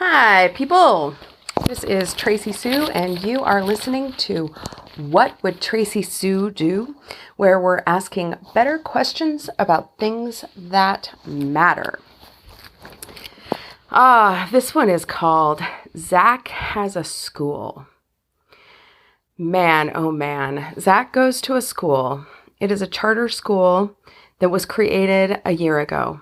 Hi, people. This is Tracy Sue, and you are listening to What Would Tracy Sue Do?, where we're asking better questions about things that matter. This one is called Zack Has a School. Man, oh man, Zack goes to a school. It is a charter school that was created a year ago.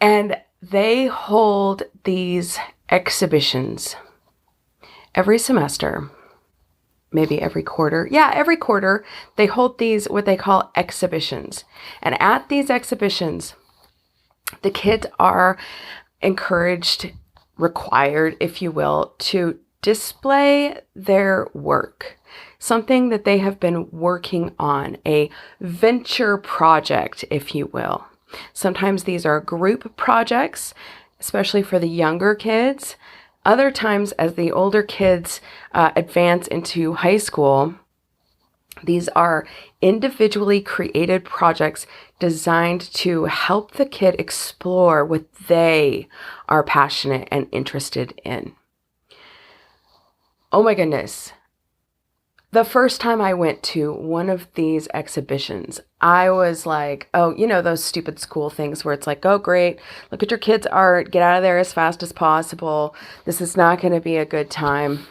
And they hold these exhibitions every semester, maybe every quarter. Yeah, every quarter they hold these, what they call exhibitions. And at these exhibitions, the kids are encouraged, required, if you will, to display their work, something that they have been working on, a venture project, if you will. Sometimes these are group projects, especially for the younger kids. Other times, as the older kids advance into high school, these are individually created projects designed to help the kid explore what they are passionate and interested in. Oh my goodness. The first time I went to one of these exhibitions, I was like, oh, you know, those stupid school things where it's like, oh, great, look at your kids' art, get out of there as fast as possible. This is not going to be a good time.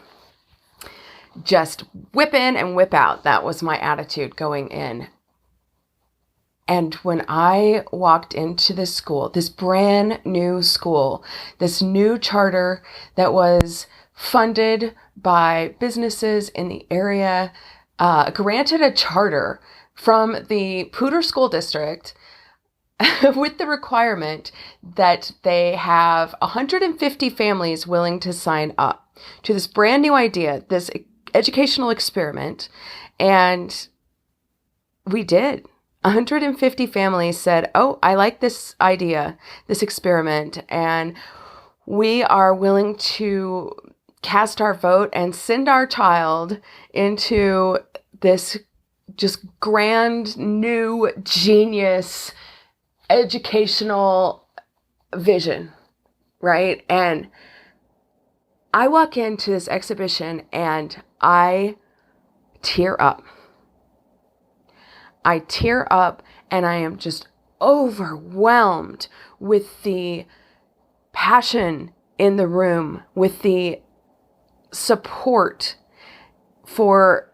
Just whip in and whip out. That was my attitude going in. And when I walked into this school, this brand new school, this new charter that was funded by businesses in the area, granted a charter from the Poudre School District with the requirement that they have 150 families willing to sign up to this brand new idea, this educational experiment. And we did. 150 families said, oh, I like this idea, this experiment, and we are willing to cast our vote and send our child into this just grand new genius educational vision, right? And I walk into this exhibition and I tear up. I tear up and I am just overwhelmed with the passion in the room, with the support for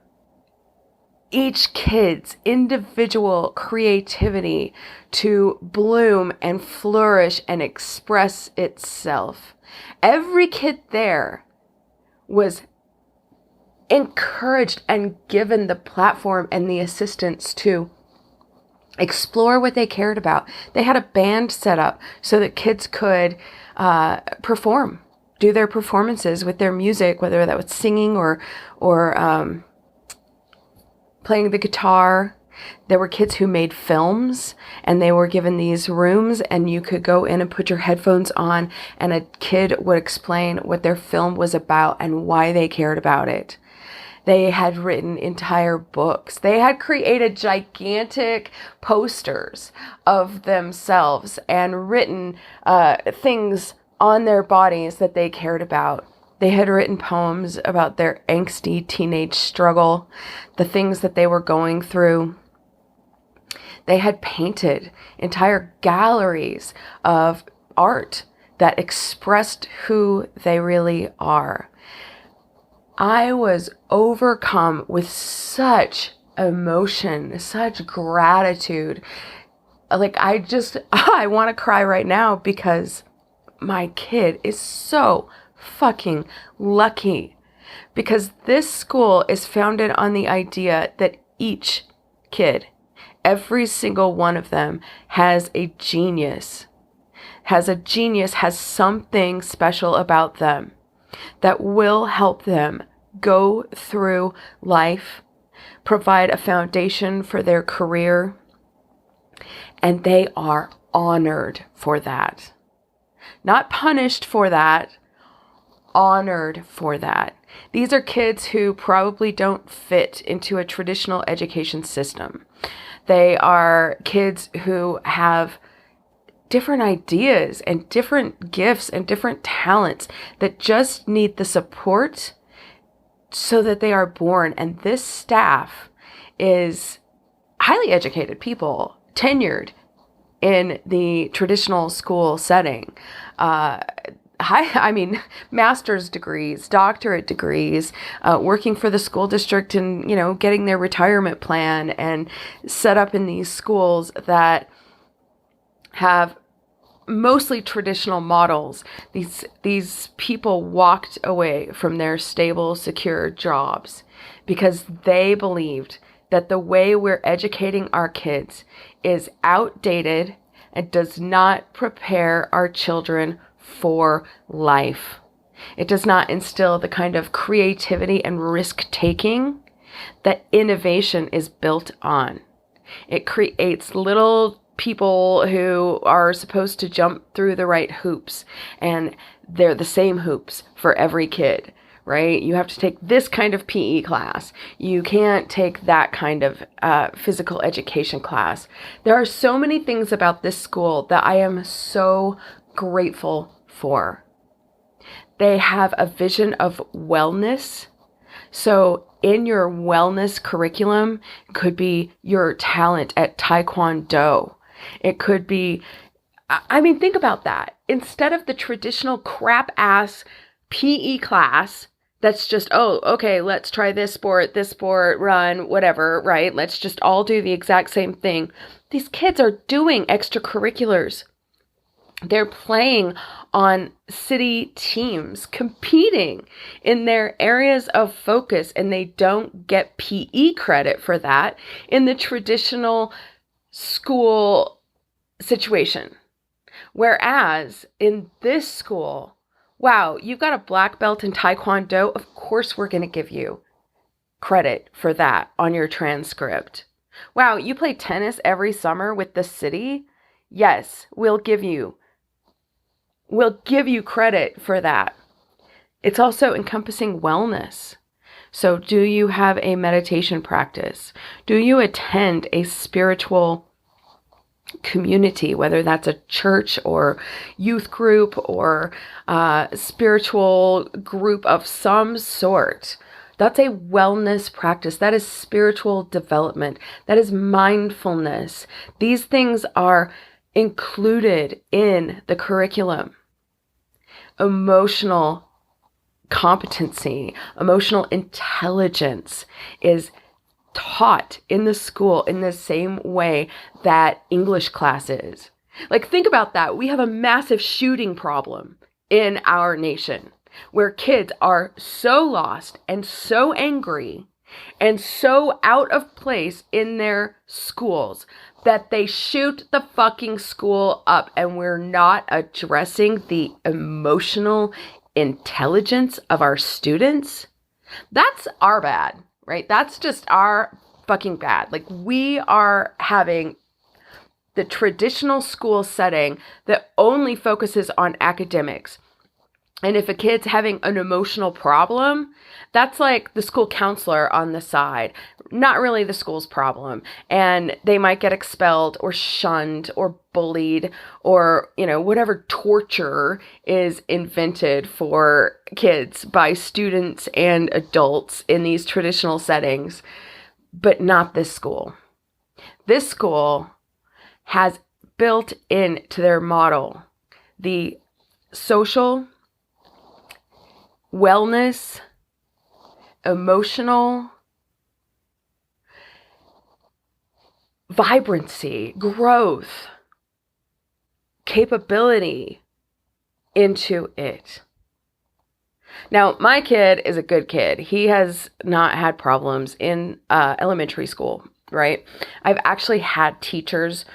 each kid's individual creativity to bloom and flourish and express itself. Every kid there was encouraged and given the platform and the assistance to explore what they cared about. They had a band set up so that kids could perform, do their performances with their music, whether that was singing or playing the guitar. There were kids who made films, and they were given these rooms, and you could go in and put your headphones on, and a kid would explain what their film was about and why they cared about it. They had written entire books. They had created gigantic posters of themselves and written things on their bodies that they cared about. They had written poems about their angsty teenage struggle, the things that they were going through. They had painted entire galleries of art that expressed who they really are. I was overcome with such emotion, such gratitude. Like I want to cry right now because my kid is so fucking lucky, because this school is founded on the idea that each kid, every single one of them has something special about them that will help them go through life, provide a foundation for their career, and they are honored for that. Not punished for that, honored for that. These are kids who probably don't fit into a traditional education system. They are kids who have different ideas and different gifts and different talents that just need the support so that they are born. And this staff is highly educated people, tenured in the traditional school setting. I mean, master's degrees, doctorate degrees, working for the school district and, getting their retirement plan and set up in these schools that have mostly traditional models. These people walked away from their stable, secure jobs because they believed that the way we're educating our kids is outdated and does not prepare our children for life. It does not instill the kind of creativity and risk-taking that innovation is built on. It creates little people who are supposed to jump through the right hoops, and they're the same hoops for every kid, right? You have to take this kind of PE class. You can't take that kind of physical education class. There are so many things about this school that I am so grateful for. They have a vision of wellness. So in your wellness curriculum could be your talent at Taekwondo. It could be, think about that. Instead of the traditional crap ass PE class that's just, oh, okay, let's try this sport, run, whatever, right? Let's just all do the exact same thing. These kids are doing extracurriculars. They're playing on city teams, competing in their areas of focus, and they don't get PE credit for that in the traditional school situation. Whereas in this school, wow, you've got a black belt in Taekwondo, of course we're going to give you credit for that on your transcript. Wow, you play tennis every summer with the city? Yes, we'll give you credit for that. It's also encompassing wellness. So do you have a meditation practice? Do you attend a spiritual community, whether that's a church or youth group or a spiritual group of some sort? That's a wellness practice. That is spiritual development. That is mindfulness. These things are included in the curriculum. Emotional competency, emotional intelligence is taught in the school in the same way that English class is. Like, think about that. We have a massive shooting problem in our nation where kids are so lost and so angry and so out of place in their schools that they shoot the fucking school up, and we're not addressing the emotional intelligence of our students. That's our bad, right? That's just our fucking bad. Like, we are having the traditional school setting that only focuses on academics. And if a kid's having an emotional problem, that's like the school counselor on the side, not really the school's problem. And they might get expelled or shunned or bullied or, whatever torture is invented for kids by students and adults in these traditional settings, but not this school. This school has built into their model the social, wellness, emotional vibrancy, growth, capability into it. Now, my kid is a good kid. He has not had problems in elementary school, right? I've actually had teachers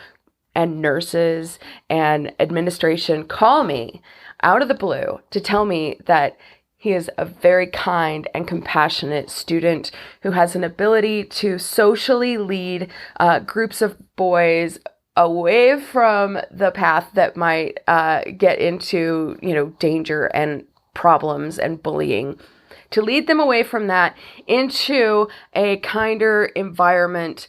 and nurses and administration call me out of the blue to tell me that he is a very kind and compassionate student who has an ability to socially lead groups of boys away from the path that might get into, danger and problems and bullying, to lead them away from that into a kinder environment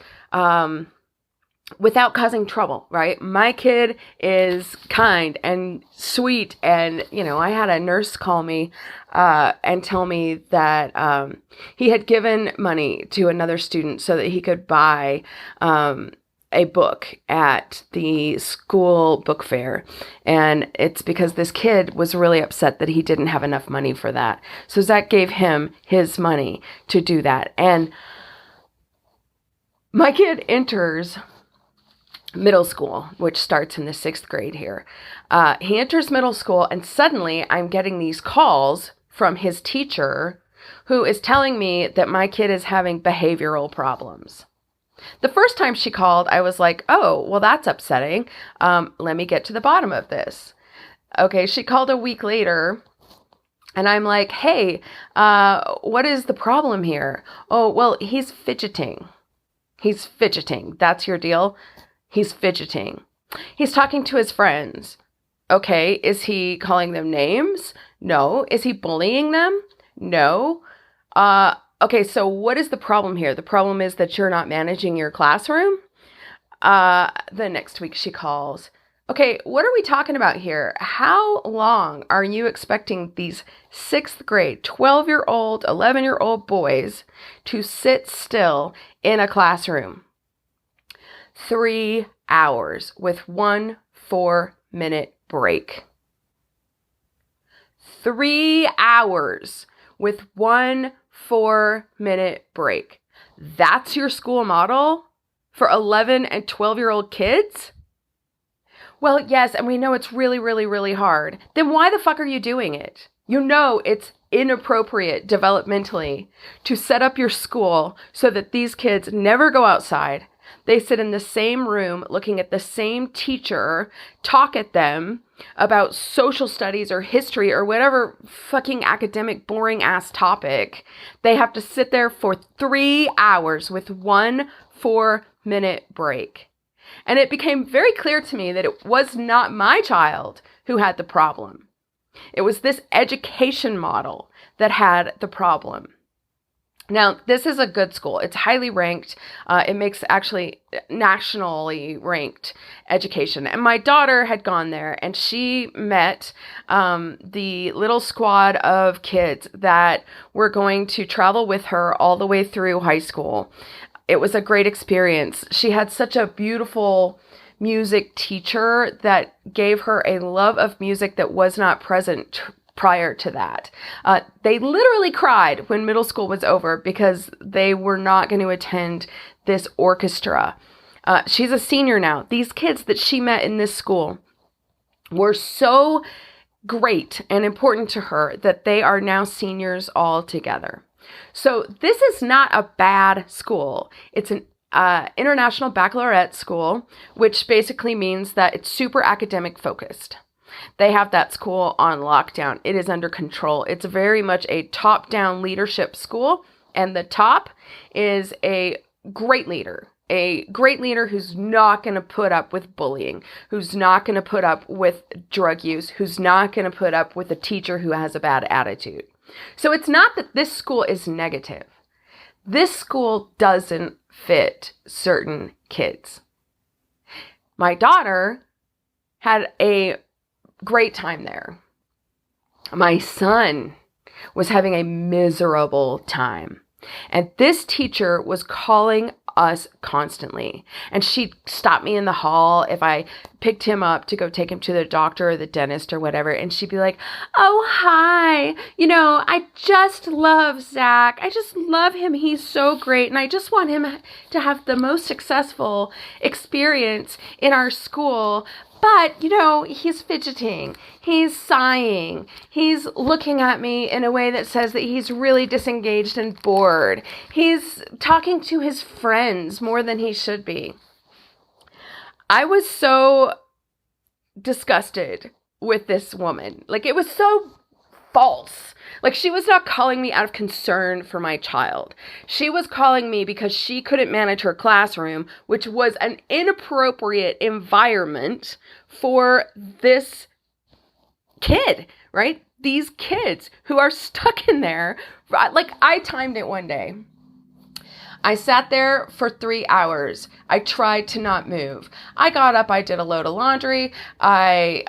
without causing trouble, right? My kid is kind and sweet. And, I had a nurse call me and tell me that he had given money to another student so that he could buy a book at the school book fair. And it's because this kid was really upset that he didn't have enough money for that. So Zach gave him his money to do that. And my kid enters middle school, which starts in the 6th grade here. He enters middle school, and suddenly I'm getting these calls from his teacher who is telling me that my kid is having behavioral problems. The first time she called, I was like, oh, well, that's upsetting. Let me get to the bottom of this. Okay, she called a week later, and I'm like, hey, what is the problem here? Oh, well, he's fidgeting. He's fidgeting. That's your deal? He's fidgeting. He's talking to his friends. Okay, is he calling them names? No. Is he bullying them? No. Okay, so what is the problem here? The problem is that you're not managing your classroom? The next week she calls. Okay, what are we talking about here? How long are you expecting these 6th grade, 12-year-old, 11-year-old boys to sit still in a classroom? 3 hours with 1 4-minute break. 3 hours with 1 4-minute break. That's your school model for 11 and 12-year-old kids? Well, yes, and we know it's really, really, really hard. Then why the fuck are you doing it? You know it's inappropriate developmentally to set up your school so that these kids never go outside. They sit in the same room looking at the same teacher, talk at them about social studies or history or whatever fucking academic boring ass topic. They have to sit there for 3 hours with 1 4-minute break. And it became very clear to me that it was not my child who had the problem. It was this education model that had the problem. Now, this is a good school. It's highly ranked. It makes actually nationally ranked education. And my daughter had gone there and she met the little squad of kids that were going to travel with her all the way through high school. It was a great experience. She had such a beautiful music teacher that gave her a love of music that was not present prior to that. They literally cried when middle school was over because they were not going to attend this orchestra. She's a senior now. These kids that she met in this school were so great and important to her that they are now seniors all together. So this is not a bad school. It's an international baccalaureate school, which basically means that it's super academic focused. They have that school on lockdown. It is under control. It's very much a top-down leadership school, and the top is a great leader who's not going to put up with bullying, who's not going to put up with drug use, who's not going to put up with a teacher who has a bad attitude. So it's not that this school is negative. This school doesn't fit certain kids. My daughter had a great time there. My son was having a miserable time. And this teacher was calling us constantly. And she'd stop me in the hall if I picked him up to go take him to the doctor or the dentist or whatever. And she'd be like, oh, hi. I just love Zach. I just love him. He's so great. And I just want him to have the most successful experience in our school. But, he's fidgeting, he's sighing, he's looking at me in a way that says that he's really disengaged and bored. He's talking to his friends more than he should be. I was so disgusted with this woman. It was so false. She was not calling me out of concern for my child. She was calling me because she couldn't manage her classroom, which was an inappropriate environment for this kid, right? These kids who are stuck in there. I timed it one day. I sat there for 3 hours. I tried to not move. I got up, I did a load of laundry. I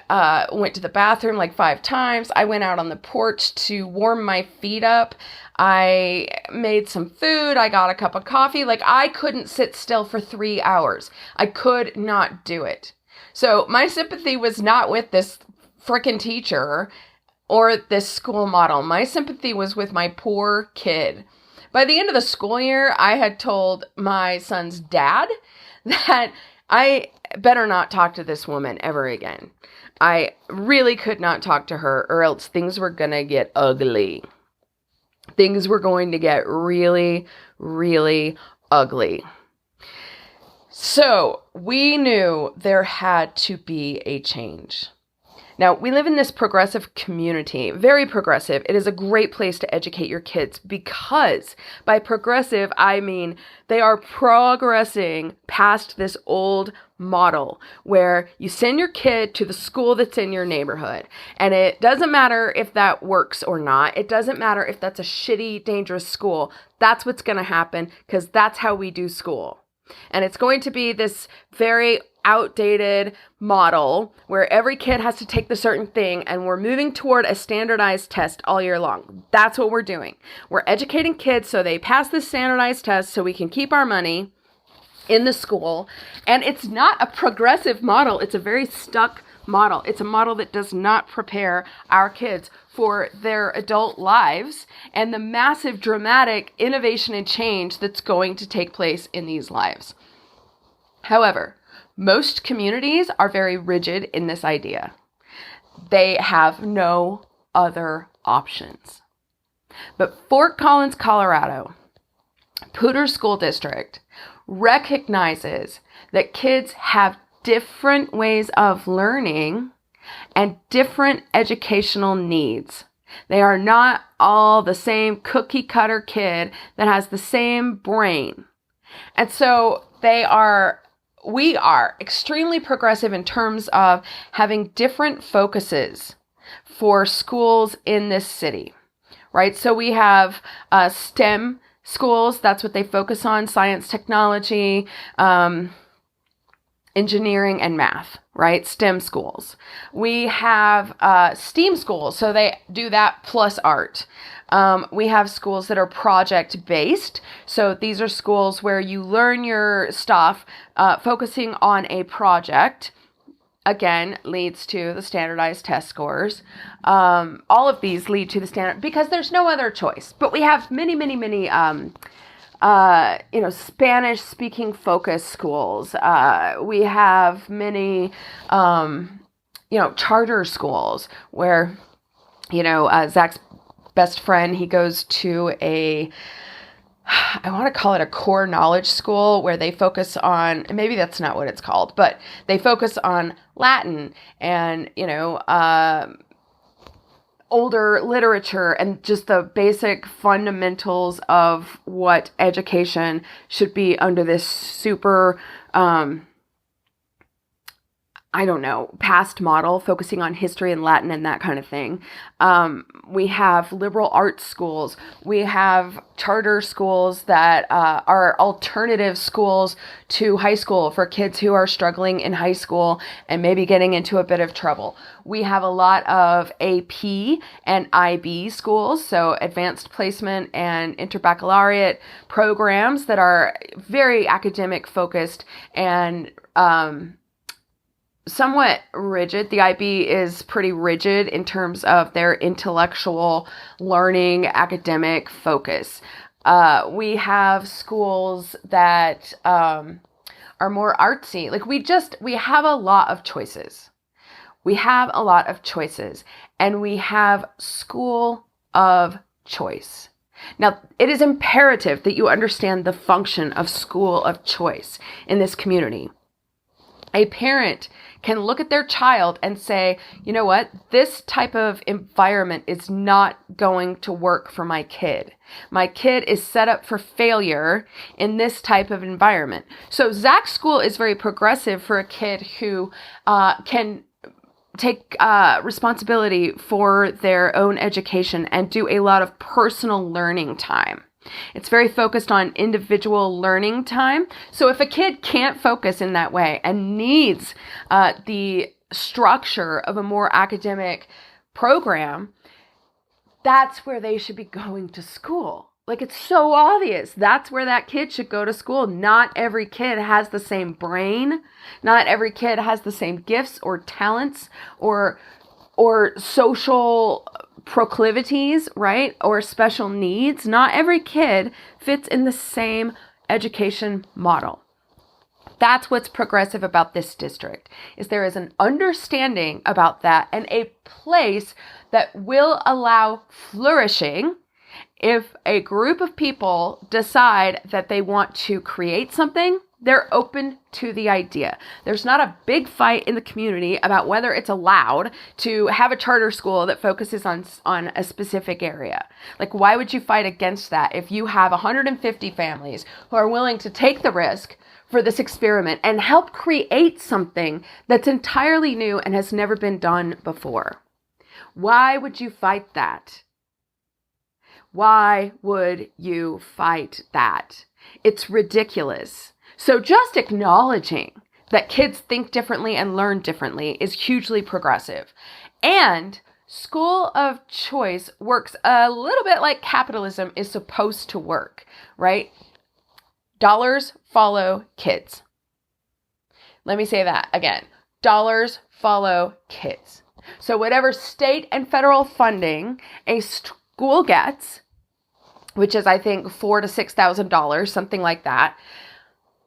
went to the bathroom like 5 times. I went out on the porch to warm my feet up. I made some food. I got a cup of coffee. Like, I couldn't sit still for 3 hours. I could not do it. So my sympathy was not with this frickin' teacher or this school model. My sympathy was with my poor kid. By the end of the school year, I had told my son's dad that I better not talk to this woman ever again. I really could not talk to her, or else things were going to get ugly. Things were going to get really, really ugly. So we knew there had to be a change. Now, we live in this progressive community, very progressive. It is a great place to educate your kids because by progressive, I mean they are progressing past this old model where you send your kid to the school that's in your neighborhood. And it doesn't matter if that works or not. It doesn't matter if that's a shitty, dangerous school. That's what's going to happen because that's how we do school. And it's going to be this very outdated model where every kid has to take the certain thing, and we're moving toward a standardized test all year long. That's what we're doing. We're educating kids so they pass this standardized test so we can keep our money in the school. And it's not a progressive model. It's a very stuck model. It's a model that does not prepare our kids for their adult lives and the massive dramatic innovation and change that's going to take place in these lives. However, most communities are very rigid in this idea. They have no other options. But Fort Collins, Colorado, Poudre School District recognizes that kids have different ways of learning and different educational needs. They are not all the same cookie cutter kid that has the same brain. And so we are extremely progressive in terms of having different focuses for schools in this city, right? So we have STEM schools. That's what they focus on: science, technology, engineering, and math, right? STEM schools. We have STEAM schools, so they do that plus art. We have schools that are project-based. So these are schools where you learn your stuff focusing on a project. Again, leads to the standardized test scores. All of these lead to the standard because there's no other choice. But we have many, many, many Spanish-speaking focus schools. We have many, charter schools where, Zach's best friend, he goes to I want to call it a core knowledge school where they focus on, maybe that's not what it's called, but they focus on Latin and, older literature and just the basic fundamentals of what education should be under this super, past model, focusing on history and Latin and that kind of thing. We have liberal arts schools. We have charter schools that are alternative schools to high school for kids who are struggling in high school and maybe getting into a bit of trouble. We have a lot of AP and IB schools, so advanced placement and interbaccalaureate programs that are very academic focused and somewhat rigid. The IB is pretty rigid in terms of their intellectual learning, academic focus. We have schools that are more artsy. Like we have a lot of choices. We have a lot of choices, and we have school of choice. Now, it is imperative that you understand the function of school of choice in this community. A parent can look at their child and say, you know what, this type of environment is not going to work for my kid. My kid is set up for failure in this type of environment. So Zach's school is very progressive for a kid who can take responsibility for their own education and do a lot of personal learning time. It's very focused on individual learning time. So if a kid can't focus in that way and needs the structure of a more academic program, that's where they should be going to school. Like, it's so obvious. That's where that kid should go to school. Not every kid has the same brain. Not every kid has the same gifts or talents or social proclivities, right? Or special needs. Not every kid fits in the same education model. That's what's progressive about this district, is there is an understanding about that and a place that will allow flourishing if a group of people decide that they want to create something. They're open to the idea. There's not a big fight in the community about whether it's allowed to have a charter school that focuses on a specific area. Like, why would you fight against that if you have 150 families who are willing to take the risk for this experiment and help create something that's entirely new and has never been done before? Why would you fight that? Why would you fight that? It's ridiculous. So just acknowledging that kids think differently and learn differently is hugely progressive. And school of choice works a little bit like capitalism is supposed to work, right? Dollars follow kids. Let me say that again. Dollars follow kids. So whatever state and federal funding a school gets, which is, I think, $4,000 to $6,000, something like that,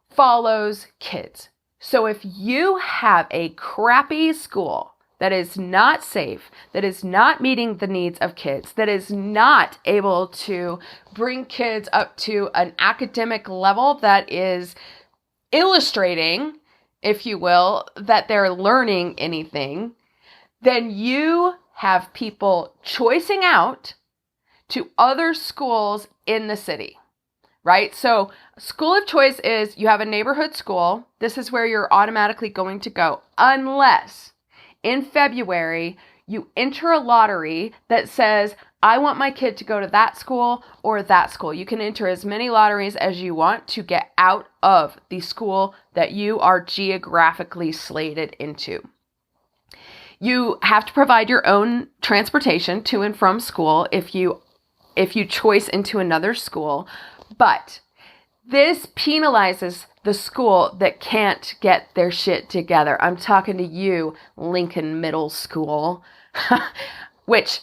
follows kids. So if you have a crappy school that is not safe, that is not meeting the needs of kids, that is not able to bring kids up to an academic level that is illustrating, if you will, that they're learning anything, then you have people choicing out to other schools in the city, right? So school of choice is you have a neighborhood school. This is where you're automatically going to go unless in February you enter a lottery that says, I want my kid to go to that school or that school. You can enter as many lotteries as you want to get out of the school that you are geographically slated into. You have to provide your own transportation to and from school if you choice into another school, but this penalizes the school that can't get their shit together. I'm talking to you, Lincoln Middle School, which,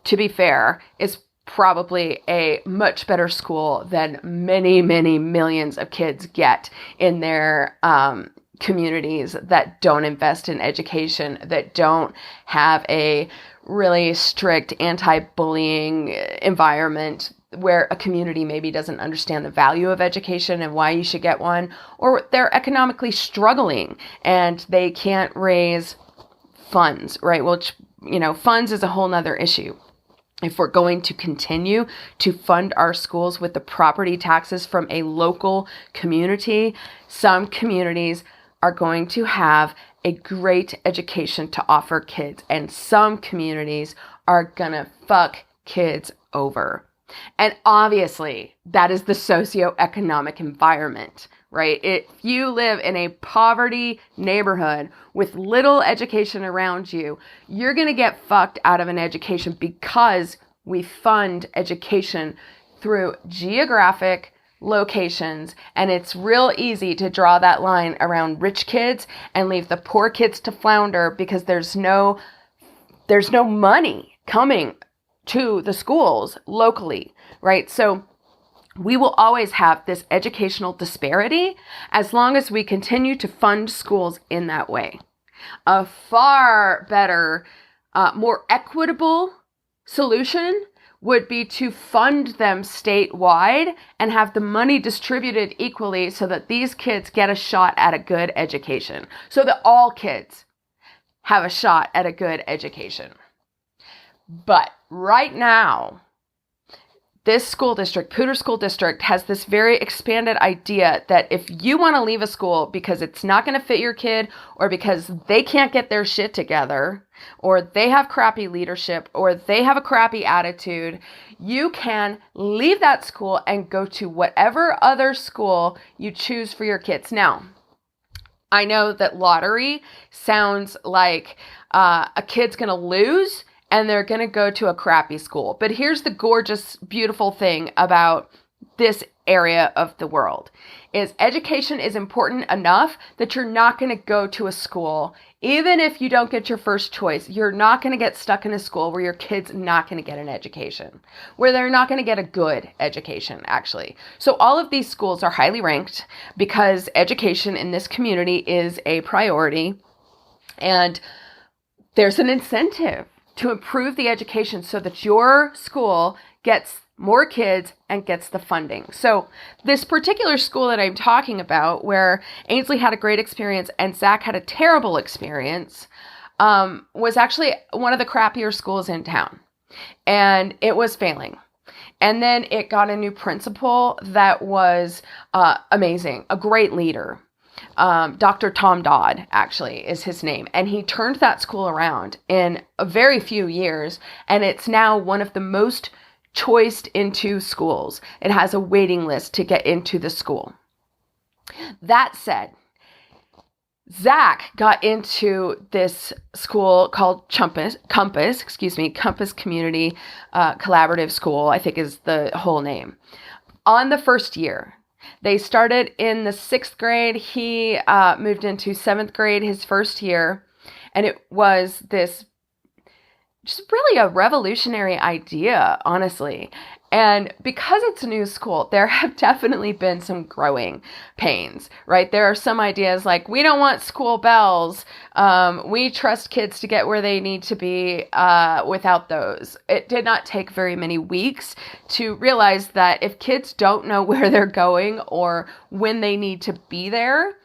to be fair, is probably a much better school than many, many millions of kids get in their communities that don't invest in education, that don't have a really strict anti-bullying environment, where a community maybe doesn't understand the value of education and why you should get one, or they're economically struggling and they can't raise funds, right? Which, funds is a whole nother issue. If we're going to continue to fund our schools with the property taxes from a local community, some communities are going to have a great education to offer kids, and some communities are gonna fuck kids over. And obviously, that is the socioeconomic environment, right? If you live in a poverty neighborhood with little education around you, you're gonna get fucked out of an education because we fund education through geographic locations, and it's real easy to draw that line around rich kids and leave the poor kids to flounder because there's no money coming to the schools locally, right? So we will always have this educational disparity as long as we continue to fund schools in that way. A far better, more equitable solution would be to fund them statewide and have the money distributed equally so that these kids get a shot at a good education, so that all kids have a shot at a good education. But right now, this school district, Pooter School District, has this very expanded idea that if you want to leave a school because it's not going to fit your kid, or because they can't get their shit together, or they have crappy leadership, or they have a crappy attitude, you can leave that school and go to whatever other school you choose for your kids. Now, I know that lottery sounds like a kid's going to lose and they're going to go to a crappy school. But here's the gorgeous, beautiful thing about this area of the world is education is important enough that you're not going to go to a school, even if you don't get your first choice, you're not going to get stuck in a school where your kid's not going to get an education, where they're not going to get a good education, actually. So all of these schools are highly ranked because education in this community is a priority, and there's an incentive to improve the education so that your school gets more kids and gets the funding. So this particular school that I'm talking about, where Ainsley had a great experience and Zack had a terrible experience, was actually one of the crappier schools in town. And it was failing. And then it got a new principal that was amazing, a great leader. Dr. Tom Dodd, actually, is his name. And he turned that school around in a very few years. And it's now one of the most choiced into schools. It has a waiting list to get into the school. That said, Zack got into this school called Compass Community Collaborative School, I think is the whole name, on the first year. They started in the 6th grade. He moved into 7th grade his first year. And it was this just really a revolutionary idea, honestly. And because it's a new school, there have definitely been some growing pains, right? There are some ideas like, we don't want school bells. We trust kids to get where they need to be without those. It did not take very many weeks to realize that if kids don't know where they're going or when they need to be there,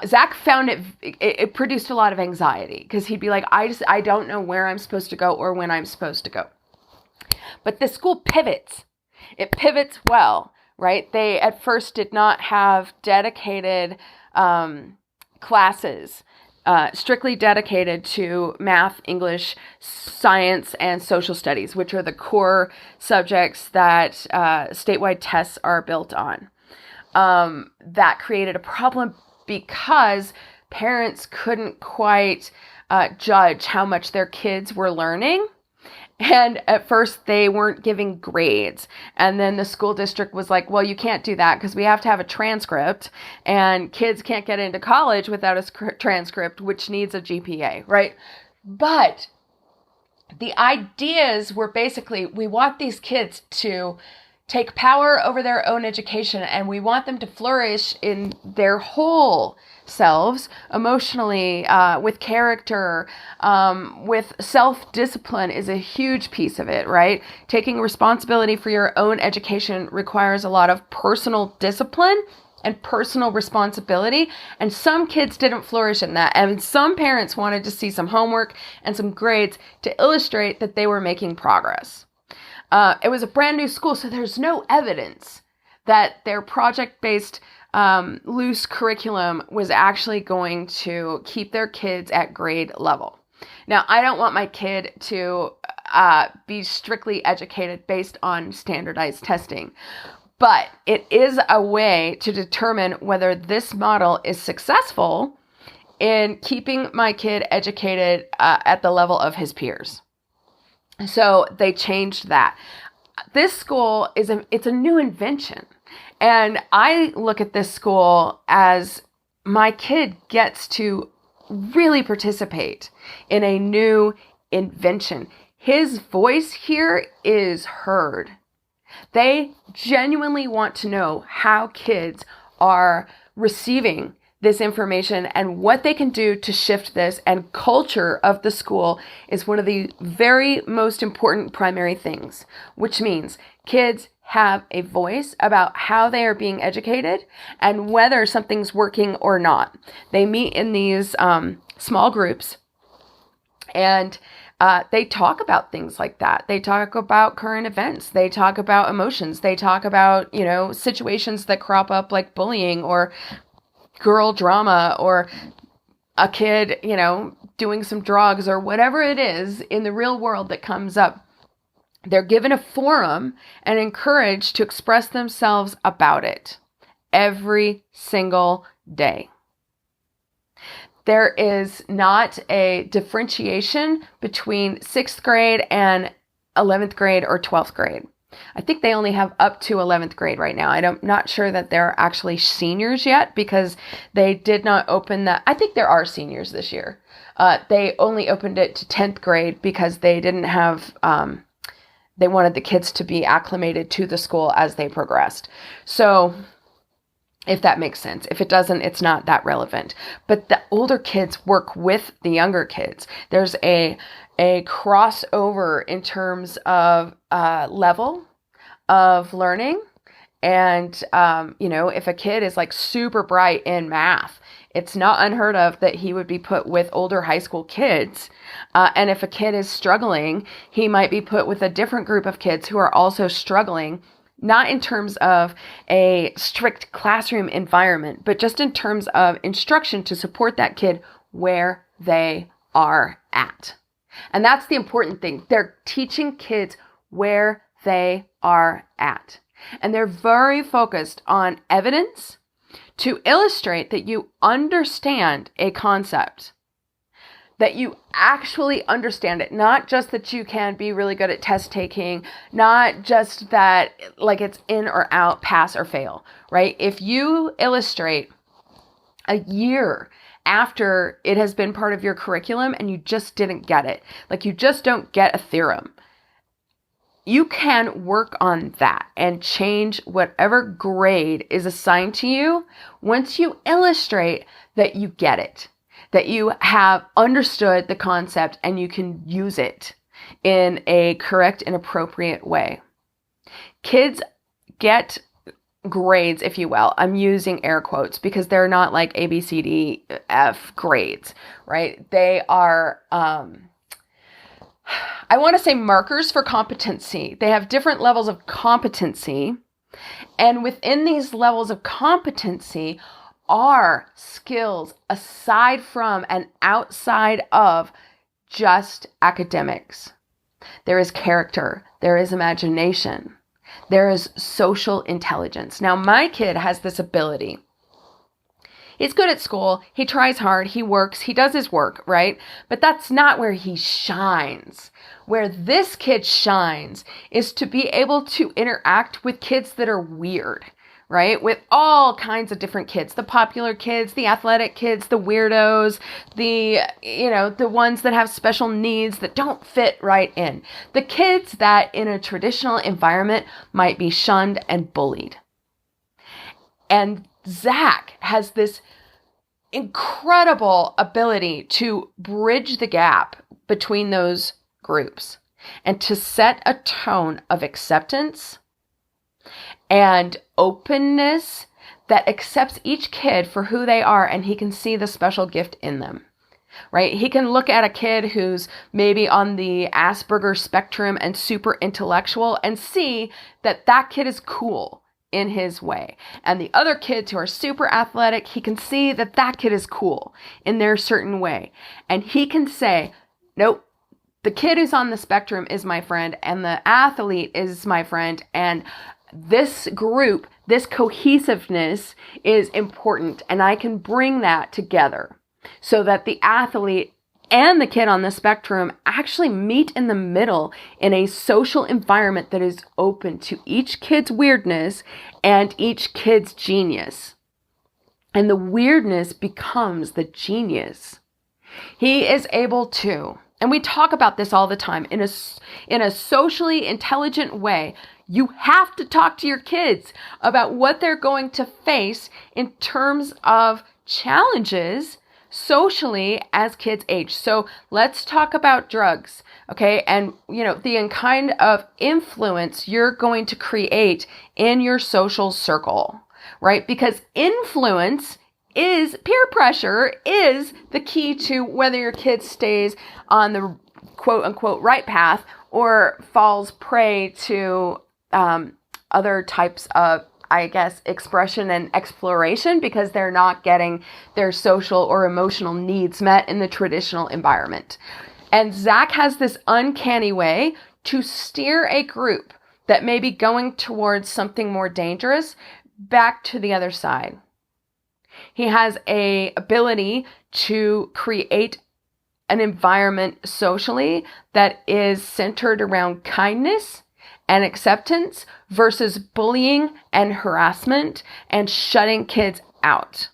Zack found it produced a lot of anxiety because he'd be like, I don't know where I'm supposed to go or when I'm supposed to go. But this school pivots. It pivots well, right? They at first did not have dedicated classes, strictly dedicated to math, English, science, and social studies, which are the core subjects that statewide tests are built on. That created a problem because parents couldn't quite judge how much their kids were learning. And at first they weren't giving grades. And then the school district was like, well, you can't do that because we have to have a transcript and kids can't get into college without a transcript, which needs a GPA, right? But the ideas were basically, we want these kids to take power over their own education, and we want them to flourish in their whole selves, emotionally, with character, with self-discipline is a huge piece of it, right? Taking responsibility for your own education requires a lot of personal discipline and personal responsibility, and some kids didn't flourish in that, and some parents wanted to see some homework and some grades to illustrate that they were making progress. It was a brand new school, so there's no evidence that their project-based loose curriculum was actually going to keep their kids at grade level. Now, I don't want my kid to be strictly educated based on standardized testing, but it is a way to determine whether this model is successful in keeping my kid educated at the level of his peers. So they changed that. This school it's a new invention. And I look at this school as my kid gets to really participate in a new invention. His voice here is heard. They genuinely want to know how kids are receiving this information and what they can do to shift this, and culture of the school is one of the very most important primary things, which means kids have a voice about how they are being educated and whether something's working or not. They meet in these small groups, and They talk about things like that. They talk about current events. They talk about emotions. They talk about, situations that crop up like bullying or girl drama or a kid, doing some drugs or whatever it is in the real world that comes up. They're given a forum and encouraged to express themselves about it every single day. There is not a differentiation between 6th grade and 11th grade or 12th grade. I think they only have up to 11th grade right now. I'm not sure that they're actually seniors yet because they did not open that. I think there are seniors this year. They only opened it to 10th grade because they didn't have, they wanted the kids to be acclimated to the school as they progressed. So if that makes sense. If it doesn't, it's not that relevant. But the older kids work with the younger kids. There's a crossover in terms of level of learning. And, if a kid is like super bright in math, it's not unheard of that he would be put with older high school kids. And if a kid is struggling, he might be put with a different group of kids who are also struggling. Not in terms of a strict classroom environment, but just in terms of instruction to support that kid where they are at. And that's the important thing. They're teaching kids where they are at. And they're very focused on evidence to illustrate that you understand a concept, that you actually understand it, not just that you can be really good at test taking, not just that like it's in or out, pass or fail, right? If you illustrate a year after it has been part of your curriculum and you just didn't get it, like you just don't get a theorem, you can work on that and change whatever grade is assigned to you once you illustrate that you get it, that you have understood the concept and you can use it in a correct and appropriate way. Kids get grades, if you will. I'm using air quotes because they're not like A, B, C, D, F grades, right? They are, I want to say markers for competency. They have different levels of competency. And within these levels of competency are skills aside from and outside of just academics. There is character, there is imagination, there is social intelligence. Now, my kid has this ability. He's good at school, he tries hard, he works, he does his work, right? But that's not where he shines. Where this kid shines is to be able to interact with kids that are weird, right? With all kinds of different kids, the popular kids, the athletic kids, the weirdos, the ones that have special needs that don't fit right in. The kids that in a traditional environment might be shunned and bullied. And Zack has this incredible ability to bridge the gap between those groups and to set a tone of acceptance and openness that accepts each kid for who they are, and he can see the special gift in them, right? He can look at a kid who's maybe on the Asperger spectrum and super intellectual and see that that kid is cool in his way. And the other kids who are super athletic, he can see that that kid is cool in their certain way. And he can say, nope, the kid who's on the spectrum is my friend and the athlete is my friend, and this group, this cohesiveness is important, and I can bring that together so that the athlete and the kid on the spectrum actually meet in the middle in a social environment that is open to each kid's weirdness and each kid's genius. And the weirdness becomes the genius. He is able to, and we talk about this all the time, in a socially intelligent way. You have to talk to your kids about what they're going to face in terms of challenges socially as kids age. So let's talk about drugs, okay? And, the kind of influence you're going to create in your social circle, right? Because influence is, peer pressure is the key to whether your kid stays on the quote unquote right path or falls prey to other types of, I guess, expression and exploration because they're not getting their social or emotional needs met in the traditional environment. And Zack has this uncanny way to steer a group that may be going towards something more dangerous back to the other side. He has an ability to create an environment socially that is centered around kindness and acceptance versus bullying and harassment and shutting kids out.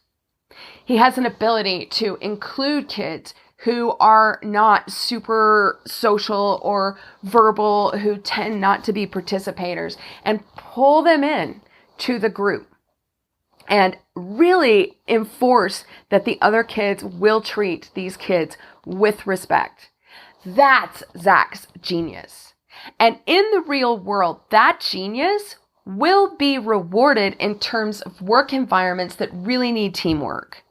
He has an ability to include kids who are not super social or verbal, who tend not to be participators, and pull them in to the group and really enforce that the other kids will treat these kids with respect. That's Zack's genius. And in the real world, that genius will be rewarded in terms of work environments that really need teamwork.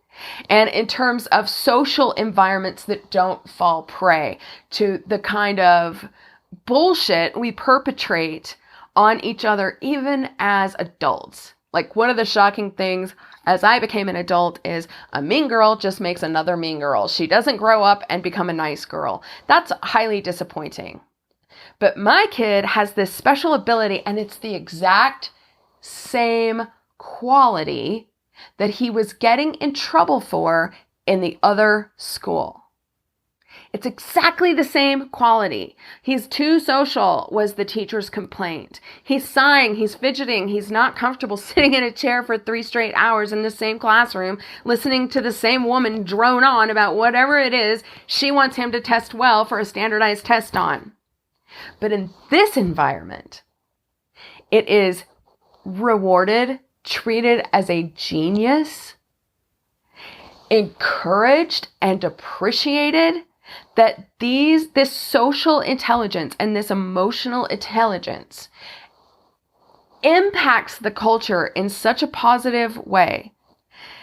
And in terms of social environments that don't fall prey to the kind of bullshit we perpetrate on each other, even as adults. Like, one of the shocking things as I became an adult is a mean girl just makes another mean girl. She doesn't grow up and become a nice girl. That's highly disappointing. But my kid has this special ability, and it's the exact same quality that he was getting in trouble for in the other school. It's exactly the same quality. He's too social, was the teacher's complaint. He's sighing, he's fidgeting, he's not comfortable sitting in a chair for 3 straight hours in the same classroom, listening to the same woman drone on about whatever it is she wants him to test well for a standardized test on. But in this environment, it is rewarded, treated as a genius, encouraged and appreciated, that this social intelligence and this emotional intelligence impacts the culture in such a positive way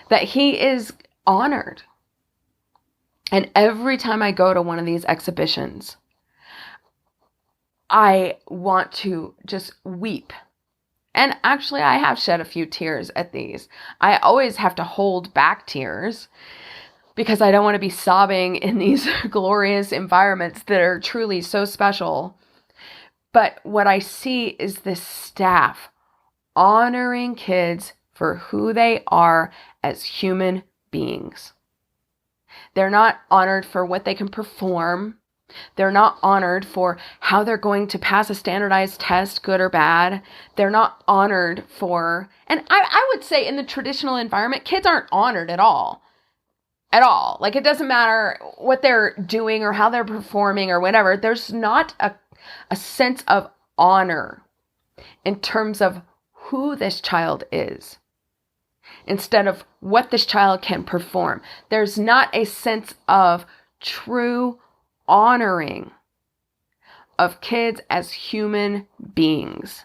that he is honored. And every time I go to one of these exhibitions, I want to just weep. And actually, I have shed a few tears at these. I always have to hold back tears because I don't want to be sobbing in these glorious environments that are truly so special. But what I see is this staff honoring kids for who they are as human beings. They're not honored for what they can perform. They're not honored for how they're going to pass a standardized test, good or bad. They're not honored for, and I would say in the traditional environment, kids aren't honored at all. At all. Like, it doesn't matter what they're doing or how they're performing or whatever. There's not a sense of honor in terms of who this child is, instead of what this child can perform. There's not a sense of true honoring of kids as human beings.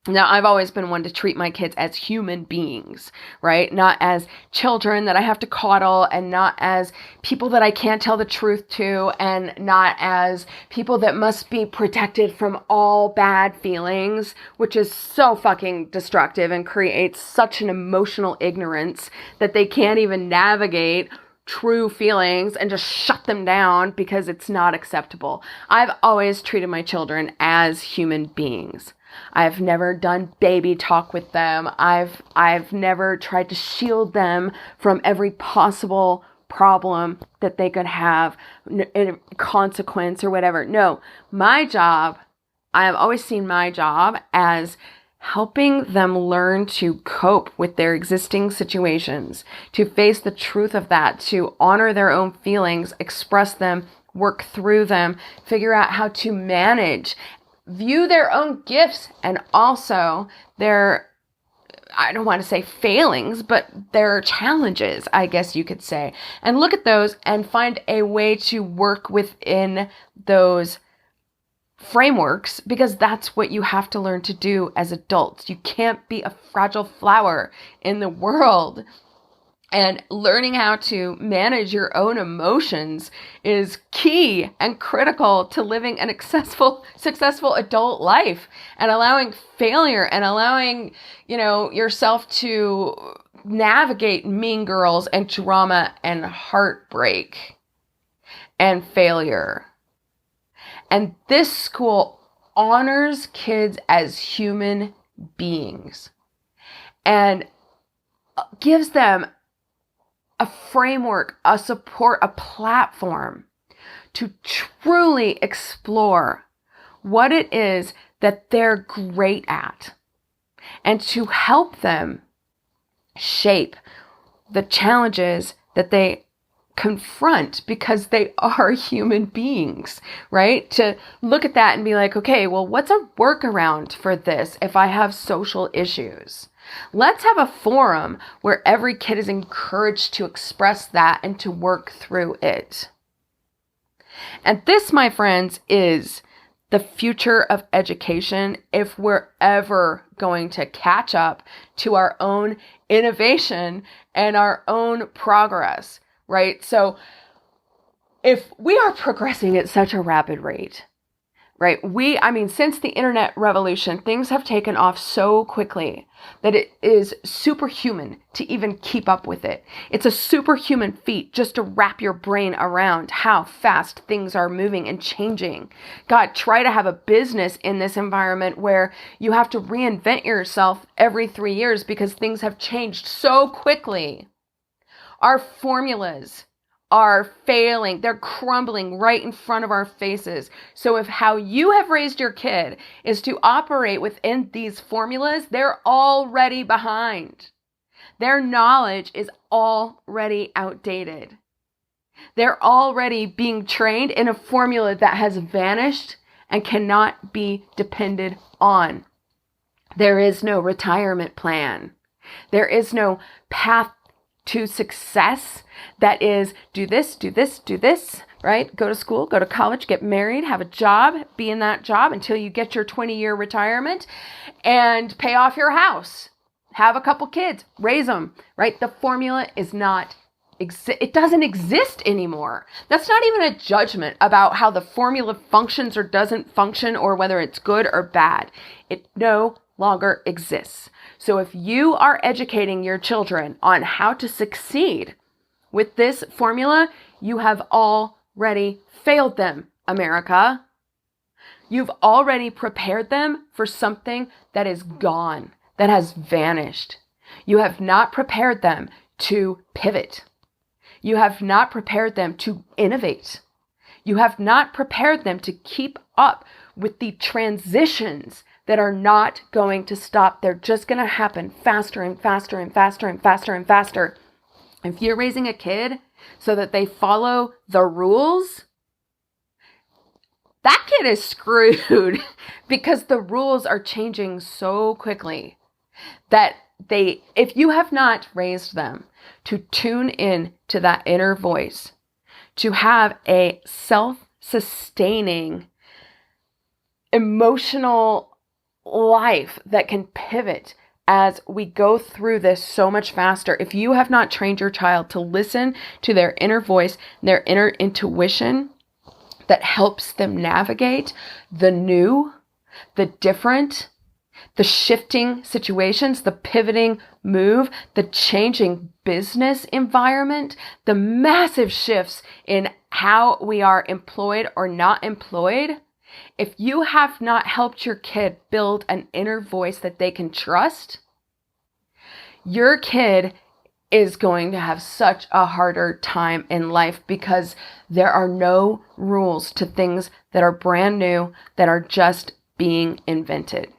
Now, I've always been one to treat my kids as human beings, right? Not as children that I have to coddle, and not as people that I can't tell the truth to, and not as people that must be protected from all bad feelings, which is so fucking destructive and creates such an emotional ignorance that they can't even navigate true feelings and just shut them down because it's not acceptable. I've always treated my children as human beings. I've never done baby talk with them. I've never tried to shield them from every possible problem that they could have, consequence or whatever. No, my job, I have always seen my job as helping them learn to cope with their existing situations, to face the truth of that, to honor their own feelings, express them, work through them, figure out how to manage, view their own gifts and also their, I don't want to say failings, but their challenges, I guess you could say, and look at those and find a way to work within those frameworks, because that's what you have to learn to do as adults. You can't be a fragile flower in the world And learning how to manage your own emotions is key and critical to living an successful adult life, and allowing failure and allowing, yourself to navigate mean girls and drama and heartbreak and failure. And this school honors kids as human beings and gives them a framework, a support, a platform to truly explore what it is that they're great at, and to help them shape the challenges that they confront, because they are human beings, right? To look at that and be like, okay, well, what's a workaround for this if I have social issues? Let's have a forum where every kid is encouraged to express that and to work through it. And this, my friends, is the future of education if we're ever going to catch up to our own innovation and our own progress, right? So if we are progressing at such a rapid rate, right? Since the internet revolution, things have taken off so quickly that it is superhuman to even keep up with it. It's a superhuman feat just to wrap your brain around how fast things are moving and changing. God, try to have a business in this environment where you have to reinvent yourself every 3 years because things have changed so quickly. Our formulas are failing. They're crumbling right in front of our faces. So if how you have raised your kid is to operate within these formulas, they're already behind. Their knowledge is already outdated. They're already being trained in a formula that has vanished and cannot be depended on. There is no retirement plan. There is no path to success that is do this, do this, do this, right? Go to school, go to college, get married, have a job, be in that job until you get your 20-year retirement and pay off your house. Have a couple kids, raise them, right? The formula is not, it doesn't exist anymore. That's not even a judgment about how the formula functions or doesn't function or whether it's good or bad. It no longer exists. So if you are educating your children on how to succeed with this formula, you have already failed them, America. You've already prepared them for something that is gone, that has vanished. You have not prepared them to pivot. You have not prepared them to innovate. You have not prepared them to keep up with the transitions that are not going to stop. They're just going to happen faster and faster and faster and faster and faster. If you're raising a kid so that they follow the rules, that kid is screwed because the rules are changing so quickly that if you have not raised them to tune in to that inner voice, to have a self-sustaining emotional life that can pivot as we go through this so much faster. If you have not trained your child to listen to their inner voice, their inner intuition that helps them navigate the new, the different, the shifting situations, the pivoting move, the changing business environment, the massive shifts in how we are employed or not employed, if you have not helped your kid build an inner voice that they can trust, your kid is going to have such a harder time in life because there are no rules to things that are brand new, that are just being invented.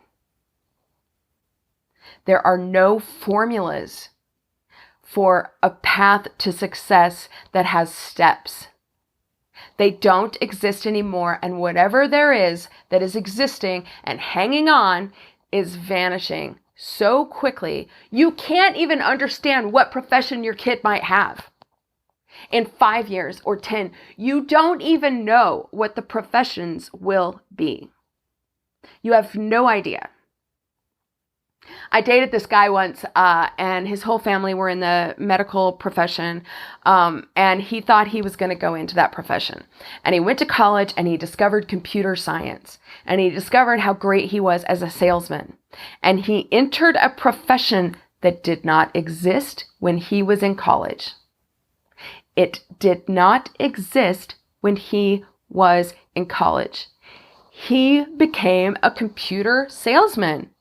There are no formulas for a path to success that has steps. They don't exist anymore, and whatever there is that is existing and hanging on is vanishing so quickly, you can't even understand what profession your kid might have. In 5 years or 10, you don't even know what the professions will be. You have no idea. I dated this guy once, and his whole family were in the medical profession, and he thought he was going to go into that profession. And he went to college, and he discovered computer science, and he discovered how great he was as a salesman. And he entered a profession that did not exist when he was in college. It did not exist when he was in college. He became a computer salesman.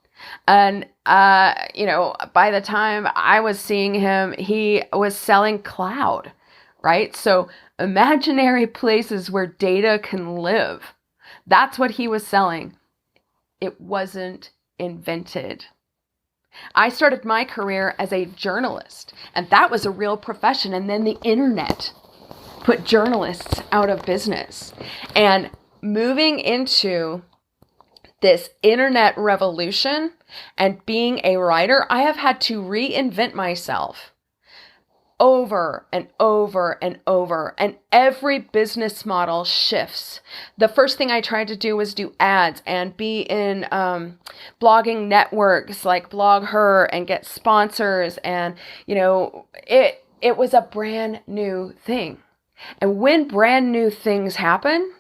And, by the time I was seeing him, he was selling cloud, right? So imaginary places where data can live. That's what he was selling. It wasn't invented. I started my career as a journalist, and that was a real profession. And then the internet put journalists out of business. And moving into this internet revolution and being a writer, I have had to reinvent myself over and over and over. And every business model shifts. The first thing I tried to do was do ads and be in blogging networks like Blog Her and get sponsors. And, it was a brand new thing. And when brand new things happen,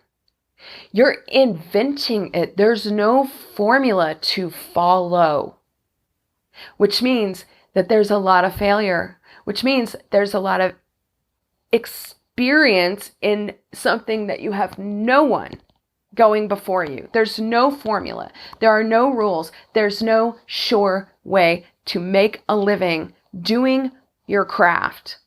you're inventing it. There's no formula to follow, which means that there's a lot of failure, which means there's a lot of experience in something that you have no one going before you. There's no formula. There are no rules. There's no sure way to make a living doing your craft.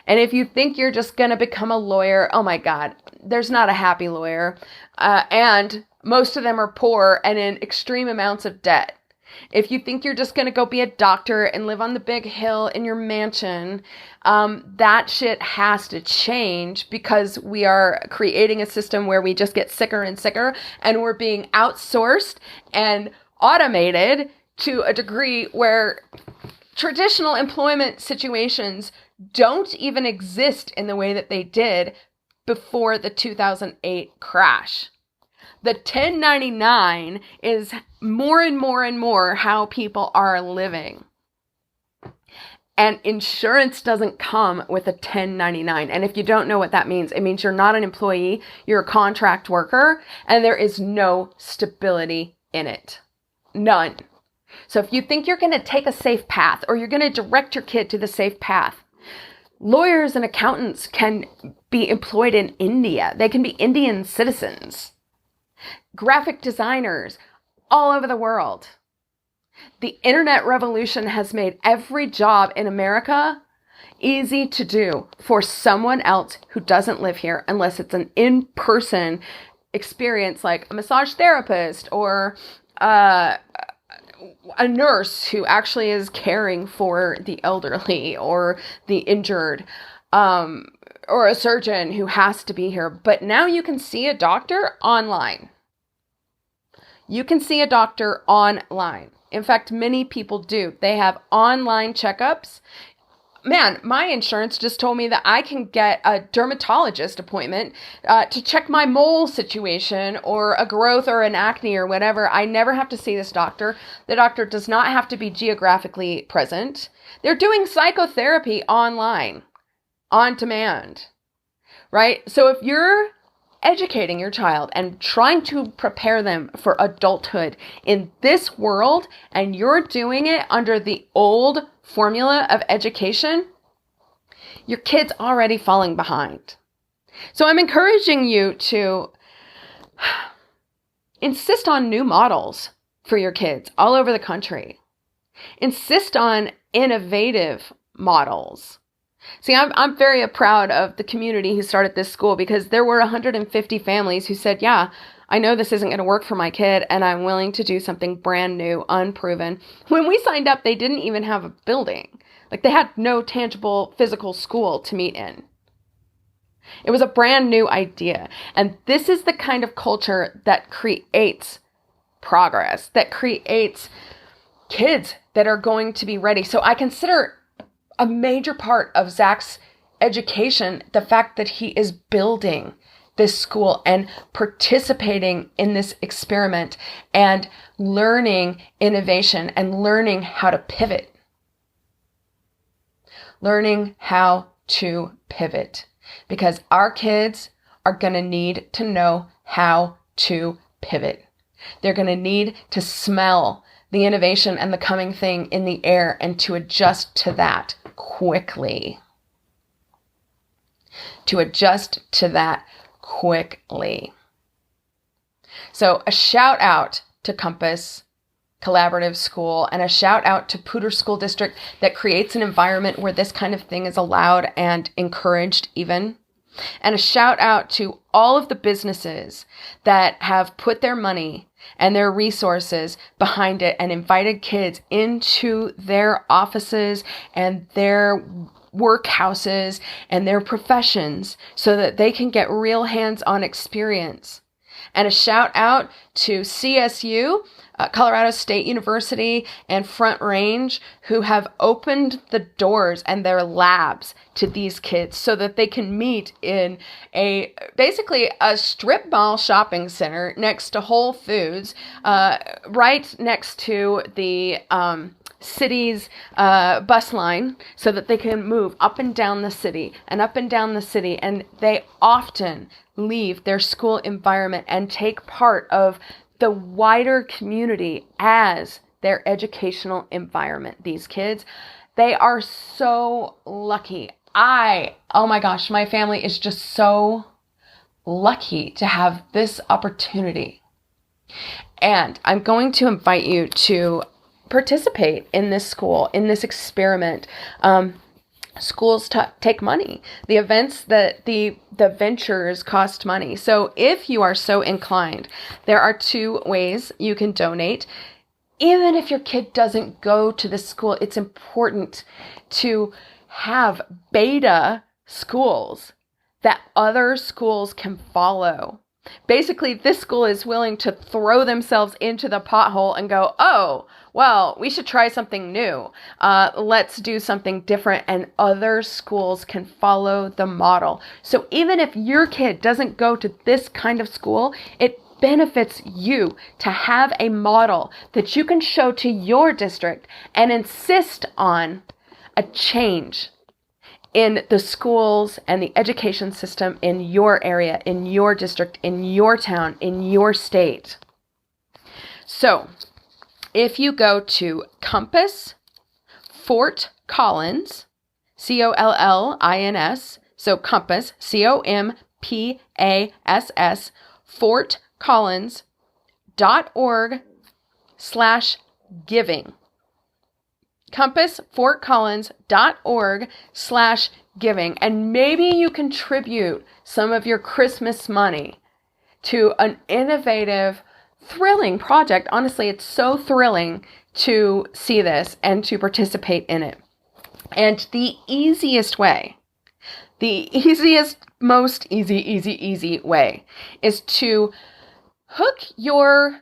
And if you think you're just going to become a lawyer, oh my God, there's not a happy lawyer. And most of them are poor and in extreme amounts of debt. If you think you're just going to go be a doctor and live on the big hill in your mansion, that shit has to change, because we are creating a system where we just get sicker and sicker, and we're being outsourced and automated to a degree where traditional employment situations don't even exist in the way that they did before the 2008 crash. The 1099 is more and more and more how people are living. And insurance doesn't come with a 1099. And if you don't know what that means, it means you're not an employee, you're a contract worker, and there is no stability in it. None. So if you think you're going to take a safe path, or you're going to direct your kid to the safe path, lawyers and accountants can be employed in India. They can be Indian citizens. Graphic designers all over the world. The internet revolution has made every job in America easy to do for someone else who doesn't live here, unless it's an in-person experience like a massage therapist or a nurse who actually is caring for the elderly or the injured, or a surgeon who has to be here. But now you can see a doctor online. You can see a doctor online. In fact, many people do. They have online checkups. Man, my insurance just told me that I can get a dermatologist appointment to check my mole situation or a growth or an acne or whatever. I never have to see this doctor. The doctor does not have to be geographically present. They're doing psychotherapy online, on demand, right? So if you're educating your child and trying to prepare them for adulthood in this world, and you're doing it under the old formula of education, your kid's already falling behind. So I'm encouraging you to insist on new models for your kids all over the country. Insist on innovative models. See, I'm very proud of the community who started this school, because there were 150 families who said, yeah, I know this isn't going to work for my kid, and I'm willing to do something brand new, unproven. When we signed up, they didn't even have a building. Like, they had no tangible physical school to meet in. It was a brand new idea. And this is the kind of culture that creates progress, that creates kids that are going to be ready. So I consider a major part of Zack's education the fact that he is building this school and participating in this experiment and learning innovation and learning how to pivot. Learning how to pivot, because our kids are going to need to know how to pivot. They're going to need to smell the innovation and the coming thing in the air and to adjust to that quickly. To adjust to that quickly. So a shout out to Compass Collaborative School and a shout out to Poudre School District that creates an environment where this kind of thing is allowed and encouraged even. And a shout out to all of the businesses that have put their money and their resources behind it and invited kids into their offices and their workhouses and their professions so that they can get real hands-on experience. And a shout out to CSU, Colorado State University, and Front Range, who have opened the doors and their labs to these kids so that they can meet in basically a strip mall shopping center next to Whole Foods, right next to the city's bus line, so that they can move up and down the city and up and down the city. And they often leave their school environment and take part of the wider community as their educational environment. These kids, they are so lucky. Oh my gosh, my family is just so lucky to have this opportunity. And I'm going to invite you to participate in this school, in this experiment. Schools take money. The events, the ventures cost money. So if you are so inclined, there are two ways you can donate. Even if your kid doesn't go to the school, it's important to have beta schools that other schools can follow. Basically, this school is willing to throw themselves into the pothole and go, oh, well, we should try something new. Let's do something different, and other schools can follow the model. So even if your kid doesn't go to this kind of school, it benefits you to have a model that you can show to your district and insist on a change in the schools and the education system in your area, in your district, in your town, in your state. So if you go to Compass Fort Collins, Collins, so Compass, COMPASS, fortcollins.org/giving. compassfortcollins.org/giving. And maybe you contribute some of your Christmas money to an innovative, thrilling project. Honestly, it's so thrilling to see this and to participate in it. And the easiest way, most easy way is to hook your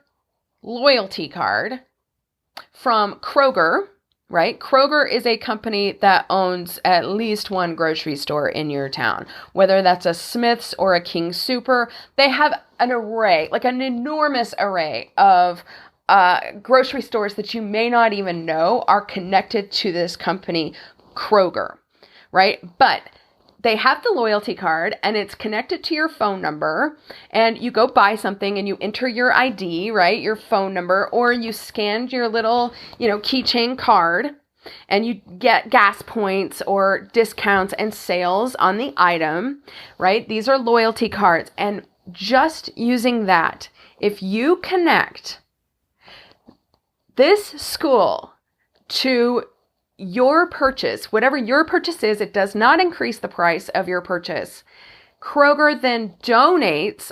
loyalty card from Kroger. Right? Kroger is a company that owns at least one grocery store in your town, whether that's a Smith's or a King Super. They have an array, like an enormous array of grocery stores that you may not even know are connected to this company, Kroger, right? But they have the loyalty card and it's connected to your phone number, and you go buy something and you enter your ID, right? Your phone number, or you scanned your little, keychain card, and you get gas points or discounts and sales on the item, right? These are loyalty cards. And just using that, if you connect this school to your purchase, whatever your purchase is, it does not increase the price of your purchase. Kroger then donates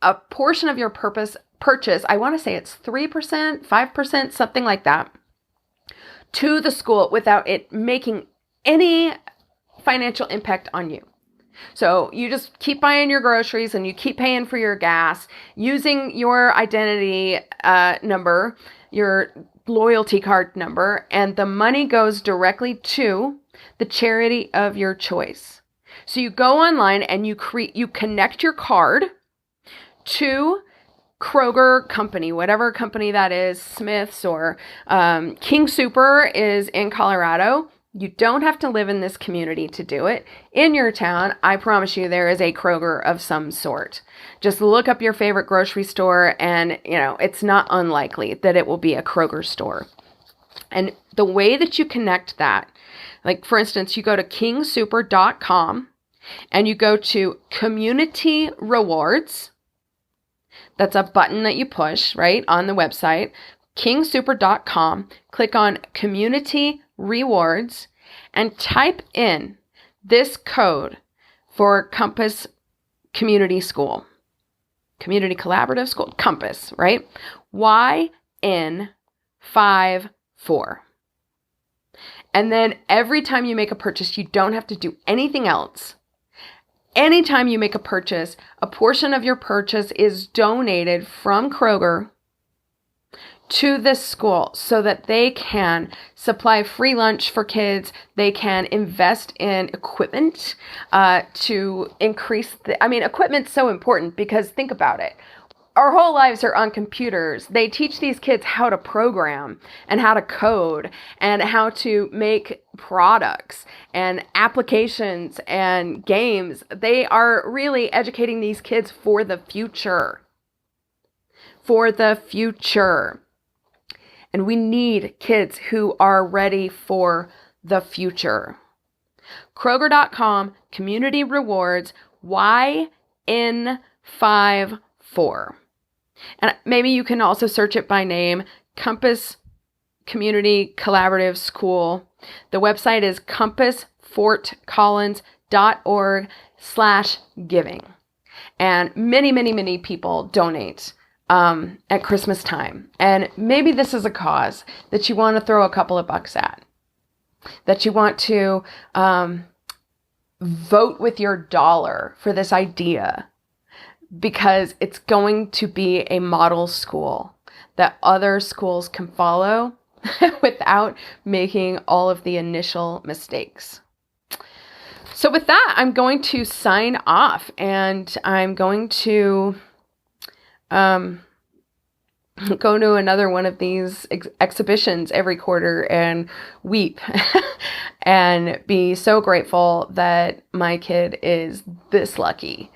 a portion of your purchase, I want to say it's 3%, 5%, something like that, to the school without it making any financial impact on you. So you just keep buying your groceries and you keep paying for your gas using your identity number, your loyalty card number, and the money goes directly to the charity of your choice. So you go online and you connect your card to Kroger company, whatever company that is, Smith's or King Super is in Colorado. You don't have to live in this community to do it. In your town, I promise you, there is a Kroger of some sort. Just look up your favorite grocery store and, it's not unlikely that it will be a Kroger store. And the way that you connect that, like for instance, you go to kingsuper.com and you go to community rewards. That's a button that you push, right, on the website, kingsuper.com. Click on community rewards and type in this code for Compass Community School, Community Collaborative School, Compass, right? YN54. And then every time you make a purchase, you don't have to do anything else. Anytime you make a purchase, a portion of your purchase is donated from Kroger to this school so that they can supply free lunch for kids. They can invest in equipment to increase equipment's so important because think about it. Our whole lives are on computers. They teach these kids how to program and how to code and how to make products and applications and games. They are really educating these kids for the future. For the future. And we need kids who are ready for the future. Kroger.com, community rewards, YN54. And maybe you can also search it by name, Compass Community Collaborative School. The website is compassfortcollins.org/giving. And many, many, many people donate at Christmas time. And maybe this is a cause that you want to throw a couple of bucks at, that you want to vote with your dollar for this idea, because it's going to be a model school that other schools can follow without making all of the initial mistakes. So with that, I'm going to sign off and I'm going to go to another one of these exhibitions every quarter and weep and be so grateful that my kid is this lucky